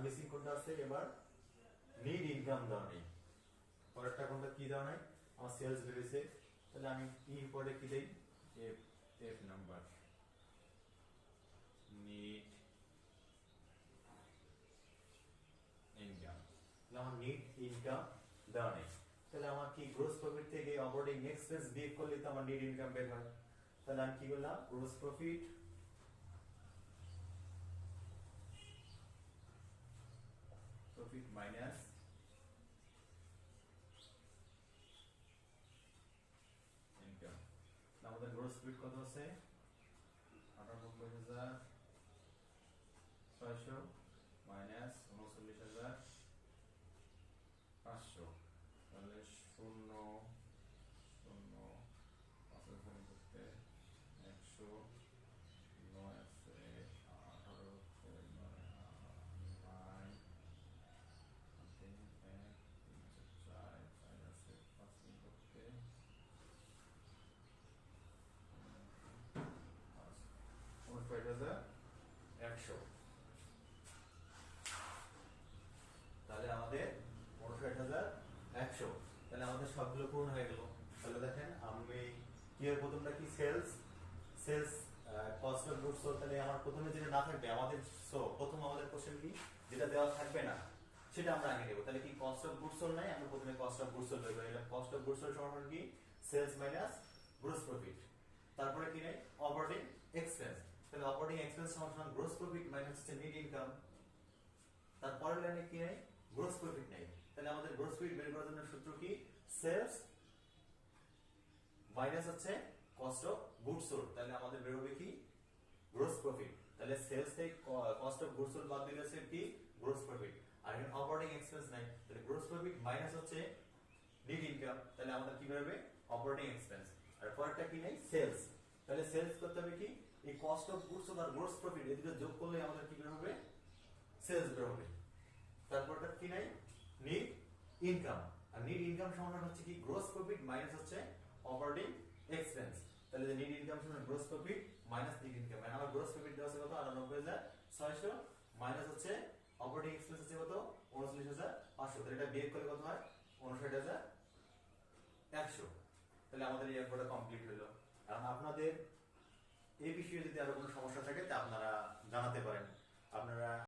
missing কোনটা আছে এবার নিড ইনকাম দেওয়া নেই পরেরটা কোনটা কি দেওয়া নাই আমার সেলস বেড়েছে তাহলে আমি কি পরে কি দেই F F number need income তাহলে আমার নিড ইনকাম দেওয়া নেই তাহলে আমার কি গ্রোস প্রফিট থেকে অপারেটিং এক্সপেন্স বিয়োগ করলে তো আমার নিড ইনকাম বের হয় তাহলে আমি কি বললাম গ্রোস প্রফিট মাইনাস ইনকাম আমাদের গ্রোস প্রফিট কত আছে 98,600 মাইনাস 39,500 তাহলে 0 0 পাঁচের করতে 100 9 আছে 18 হচ্ছে 9 100 তাহলে আমাদের 59,100 তাহলে আমাদের সবগুলো পূরণ হয়ে গেল তাহলে দেখেন আমি কি এর প্রথমটা কি sales sales cost of goods sold তাহলে আমার প্রথমে যেটা না থাকবে আমাদের প্রথম আমাদের কোশ্চেন কি যেটা দেওয়া থাকবে না সেটা আমরা আগে নেব তাহলে কি কস্ট অফ গুডস সোল্ড নাই আমরা প্রথমে কস্ট অফ গুডস সোল্ড বের করি কস্ট অফ গুডস সোল্ড সমান কি সেলস মাইনাস গ্রোস প্রফিট তারপরে কি নেই অপারেটিং এক্সপেন্স তাহলে অপারেটিং এক্সপেন্স সমান গ্রোস প্রফিট মাইনাস হচ্ছে নেট ইনকাম তারপরের লাইনে কি নেই গ্রোস প্রফিট নেই তাহলে আমাদের গ্রোস প্রফিট বের করার জন্য সূত্র কি সেলস মাইনাস হচ্ছে কস্ট অফ গুডস সোল্ড তাহলে আমাদের বের হবে কি গ্রোস প্রফিট তাহলে সেলস থেকে কস্ট অফ গুডস সোল্ড বাদ দিলে আছে কি গ্রোস প্রফিট আর এখানে অপারেটিং এক্সপেন্স নাই তাহলে গ্রোস প্রফিট মাইনাস হচ্ছে নেট ইনকাম তাহলে আমাদের কি বের হবে অপারেটিং এক্সপেন্স আর পরেরটা কি নাই সেলস তাহলে সেলস করতে হবে কি এই কস্ট অফ গুডস সোল্ড আর গ্রোস প্রফিট এই দুটো যোগ করলে আমাদের কি বের হবে সেলস বের হবে তারপরটা কি নাই নিট ইনকাম আর নিট ইনকাম সমান হচ্ছে কি গ্রোস প্রফিট মাইনাস হচ্ছে অপারেটিং এক্সপেন্স তাহলে যে নিট ইনকাম সমান gross profit minus NEET income মানে আমার গ্রোস প্রফিট দেওয়া আছে কত 98,600 মাইনাস হচ্ছে অপারেটিং এক্সপেন্স আছে কত 39,500 তাহলে এটা বিয়োগ করলে কত হয় 59,100 তাহলে আমাদের এই অঙ্কটা কমপ্লিট হলো কারণ আপনাদের এই বিষয়ে যদি আরো কোনো সমস্যা থাকে তা আপনারা জানাতে পারেন আপনারা